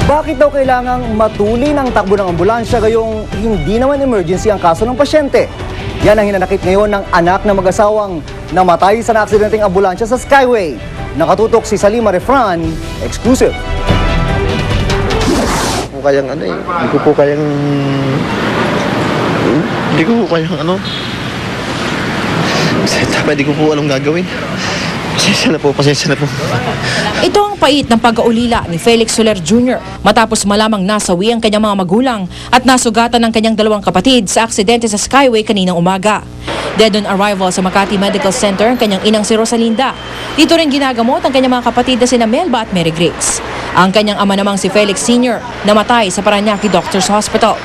Bakit daw kailangang matuli ng takbo ng ambulansya gayong hindi naman emergency ang kaso ng pasyente? Yan ang hinanakit ngayon ng anak ng mag-asawang namatay sa naaksidenteng ambulansya sa Skyway. Nakatutok si Salima Refran, exclusive. Hindi ko kayang hindi ko po anong gagawin. Pasensya na po. Ito ang pait ng pag-aulila ni Felix Soler Jr. matapos malamang nasawi ang kanyang mga magulang at nasugatan ng kanyang dalawang kapatid sa aksidente sa Skyway kaninang umaga. Dead on arrival sa Makati Medical Center ang kanyang inang si Rosalinda. Dito rin ginagamot ang kanyang mga kapatid na sina Melba at Mary Grace. Ang kanyang ama namang si Felix Sr. namatay sa Parañaque Doctors Hospital.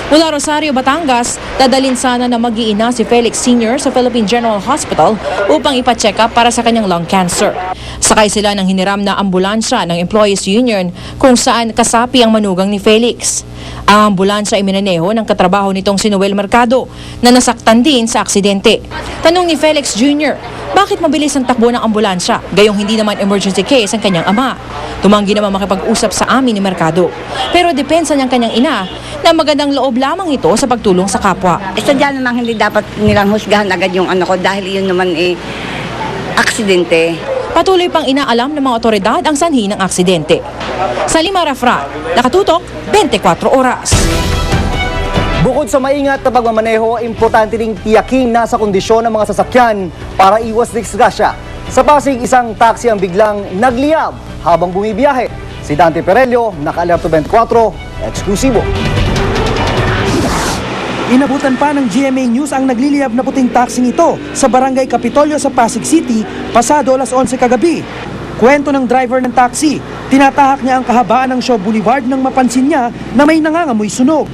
Mula Rosario, Batangas, dadalhin sana na mag-iina si Felix Sr. sa Philippine General Hospital upang ipa-check up para sa kanyang lung cancer. Sakay sila ng hiniram na ambulansya ng Employees Union kung saan kasapi ang manugang ni Felix. Ang ambulansya ay minaneho ng katrabaho nitong si Noel Mercado na nasaktan din sa aksidente. Tanong ni Felix Jr., bakit mabilis ang takbo ng ambulansya gayong hindi naman emergency case ang kanyang ama? Tumanggi naman makipag-usap sa amin ni Mercado. Pero depensa niyang kanyang ina na magandang loob lamang ito sa pagtulong sa kapwa. Sadya namang hindi dapat nilang husgahan agad yung ko dahil yun naman aksidente. Patuloy pang inaalam ng mga otoridad ang sanhi ng aksidente. Salima Refran, nakatutok 24 oras. Bukod sa maingat na pagmamaneho, importante ring tiyaking nasa kondisyon ng mga sasakyan para iwas disgrasya. Sa Pasig, isang taxi ang biglang nagliyab habang bumibiyahe. Si Dante Perello, naka-alerto 24, eksklusibo. Inabutan pa ng GMA News ang nagliliyab na puting taxing ito sa Barangay Capitolio sa Pasig City pasado alas 11 kagabi. Kwento ng driver ng taxi, tinatahak niya ang kahabaan ng Shaw Boulevard nang mapansin niya na may nangangamoy sunog.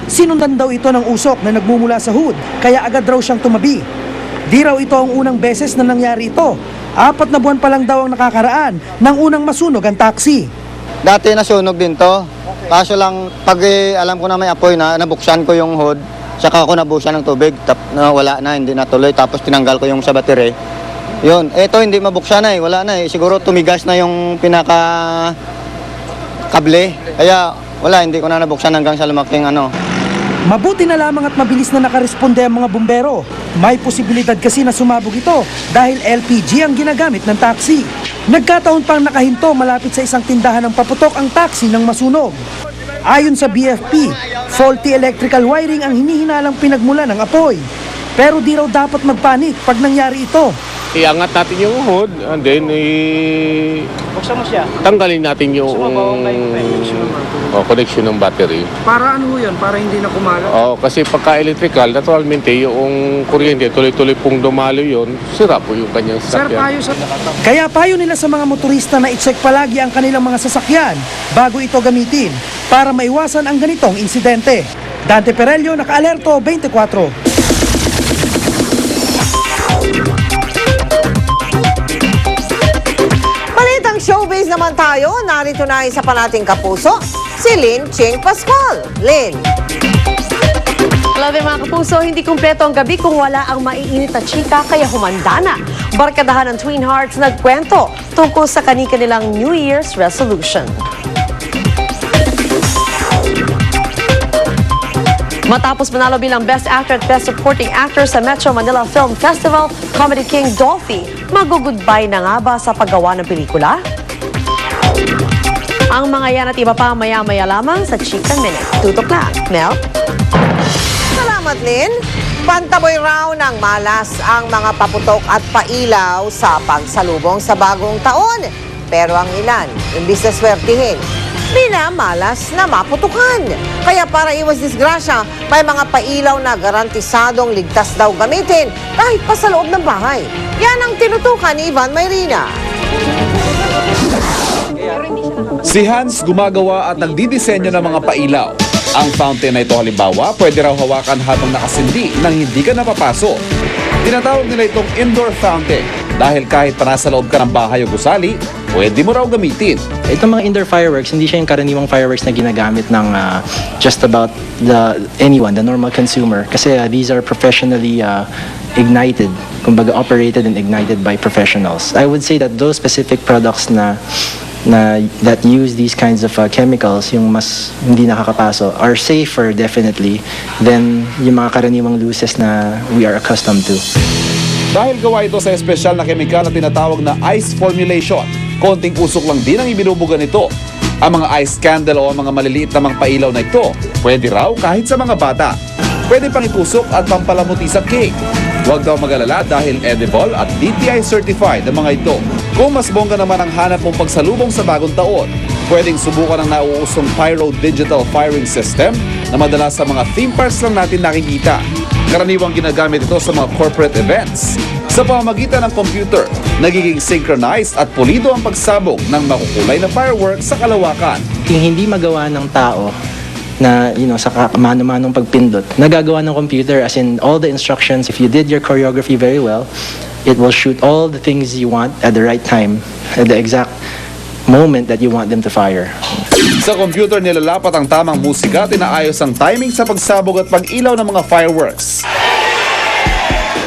Sinundan daw ito ng usok na nagmumula sa hood, kaya agad raw siyang tumabi. Di raw ito ang unang beses na nangyari ito. 4 na buwan pa lang daw ang nakakaraan nang unang masunog ang taxi. Dati nasunog din to. Kaso lang, pag alam ko na may apoy na, nabuksan ko yung hood, saka ako nabusan ng tubig, wala na, hindi natuloy. Tapos tinanggal ko yung sa battery. Yun, eto hindi mabuksan na wala na Siguro tumigas na yung pinaka kable. Kaya wala, hindi ko na nabuksan hanggang sa lumaking Mabuti na lamang at mabilis na nakaresponde ang mga bumbero. May posibilidad kasi na sumabog ito dahil LPG ang ginagamit ng taxi. Nagkataon pang nakahinto malapit sa isang tindahan ng paputok ang taxi ng masunog. Ayon sa BFP, faulty electrical wiring ang hinihinalang pinagmula ng apoy. Pero di raw dapat magpanik pag nangyari ito. Iangat natin yung hood and then Buksan mo siya. tanggalin natin yung connection ng battery. Para ano yun? Para hindi na kumalo? Kasi pagka-electrical, naturalmente yung kuryente, tuloy-tuloy pong dumalo yun, sira po yung kanyang sasakyan. Kaya payo nila sa mga motorista na i-check palagi ang kanilang mga sasakyan bago ito gamitin para maiwasan ang ganitong insidente. Dante Perello, naka-alerto 24. Balitang showbiz naman tayo. Narito na isa pa nating kapuso, si Lynn Ching Pascual. Lynn. Hello mga kapuso, hindi kumpleto ang gabi kung wala ang maiinit na chika kaya humanda na. Barkadahan ng Twin Hearts nagkwento tungkol sa kanilang New Year's resolution. Matapos manalo bilang Best Actor at Best Supporting Actor sa Metro Manila Film Festival, Comedy King Dolphy, mag-goodbye na nga ba sa paggawa ng pelikula? Ang mga yan at iba pa maya-maya lamang sa Chika Minute. Tutok lang. Mel? Salamat, Lynn. Pantaboy raw ng malas ang mga paputok at pailaw sa pagsalubong sa bagong taon. Pero ang ilan, imbis na swertihin, minamalas na maputukan. Kaya para iwas disgrasya, may mga pailaw na garantisadong ligtas daw gamitin kahit pa sa loob ng bahay. Yan ang tinutukan ni Ivan Mayrina. Si Hans gumagawa at nagdidisenyo ng mga pailaw. Ang fountain na ito halimbawa, pwede raw hawakan habang nakasindi nang hindi ka napapasok. Tinatawag nila itong indoor fountain dahil kahit pa nasa loob ka ng bahay o gusali, pwede mo raw gamitin. Itong mga indoor fireworks, hindi siya yung karaniwang fireworks na ginagamit ng just about anyone, the normal consumer. Kasi these are professionally ignited, kumbaga operated and ignited by professionals. I would say that those specific products na that use these kinds of chemicals, yung mas hindi nakakapaso, are safer definitely than yung mga karaniwang luces na we are accustomed to. Dahil gawa ito sa espesyal na kemikal na tinatawag na ice formulation, konting usok lang din ang ibinubuga nito. Ang mga ice candle o ang mga maliliit na mga pailaw na ito, pwede raw kahit sa mga bata. Pwede pang itusok at pampalamuti sa cake. Huwag daw mag-alala dahil edible at DTI certified ang mga ito. Kung mas bongga naman ang hanap mong pagsalubong sa bagong taon, pwedeng subukan ang nauusong Pyro Digital Firing System na madalas sa mga theme parks lang natin nakikita. Karaniwang ginagamit ito sa mga corporate events. Sa pamamagitan ng computer, nagiging synchronized at pulido ang pagsabog ng makukulay na fireworks sa kalawakan. Yung hindi magawa ng tao na sa mano-manong pagpindot, nagagawa ng computer, as in all the instructions. If you did your choreography very well, it will shoot all the things you want at the right time, at the exact moment that you want them to fire. Sa computer nilalapat ang tamang musika, tinaayos ang timing sa pagsabog at pag-ilaw ng mga fireworks.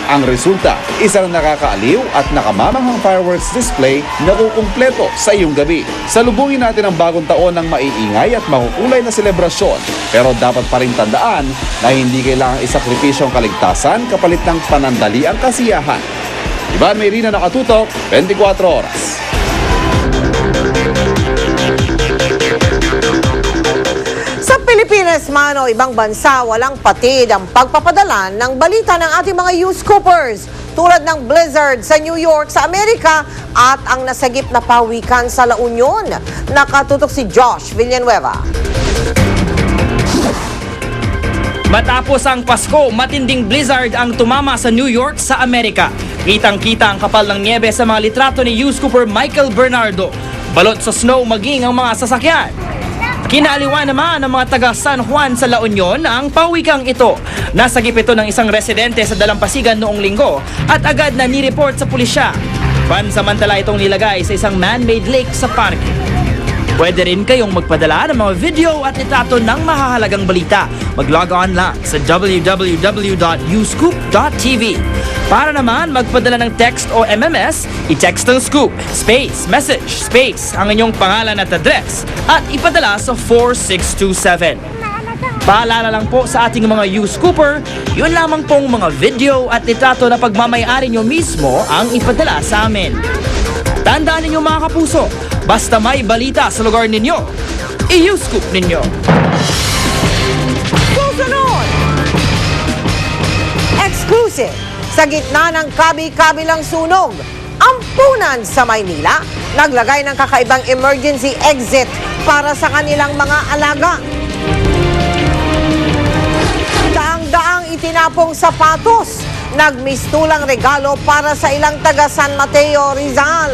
Ang resulta, isang nakakaaliw at nakamamanghang fireworks display na kukumpleto sa iyong gabi. Salubungin natin ang bagong taon ng maiingay at makukulay na selebrasyon. Pero dapat pa rin tandaan na hindi kailangang isakripisyo ang kaligtasan kapalit ng panandali ang kasiyahan. Ivan Mayrina, nakatutok, 24 oras. Sa Pilipinas man o ibang bansa, walang patid ang pagpapadala ng balita ng ating mga news scoopers tulad ng blizzard sa New York sa Amerika at ang nasagip na pawikan sa La Union. Nakatutok si Josh Villanueva. Matapos ang Pasko, matinding blizzard ang tumama sa New York sa Amerika. Kitang-kita ang kapal ng niebe sa mga litrato ni news scooper Michael Bernardo. Balot sa snow maging ang mga sasakyan. Kinaliwan naman ng mga taga San Juan sa La Union ang pawikang ito. Nasagip ito ng isang residente sa Dalampasigan noong linggo at agad na nireport sa pulisya. Pansamantala itong nilagay sa isang man-made lake sa parke. Pwede rin kayong magpadala ng mga video at litrato ng mahahalagang balita. Mag-log on lang sa www.uscoop.tv. Para naman magpadala ng text o MMS, i-text ang scoop, space, message, space, ang inyong pangalan at address at ipadala sa 4627. Paalala lang po sa ating mga U-Scooper, yun lamang pong mga video at litrato na pagmamayari nyo mismo ang ipadala sa amin. Tandaan ninyo mga kapuso, basta may balita sa lugar ninyo, i-U-Scoop ninyo. Susunod! Exclusive! Sa gitna ng kabi-kabilang sunog, ampunan sa Maynila, naglagay ng kakaibang emergency exit para sa kanilang mga alaga. Daang-daang itinapong sapatos, nagmistulang regalo para sa ilang taga San Mateo, Rizal.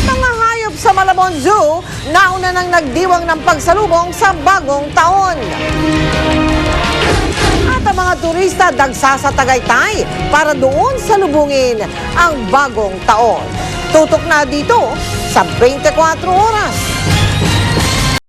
Mga hayop sa Malabon Zoo, nauna nang nagdiwang ng pagsalubong sa bagong taon. At ang mga turista dagsa sa Tagaytay para doon salubungin ang bagong taon. Tutok na dito sa 24 oras.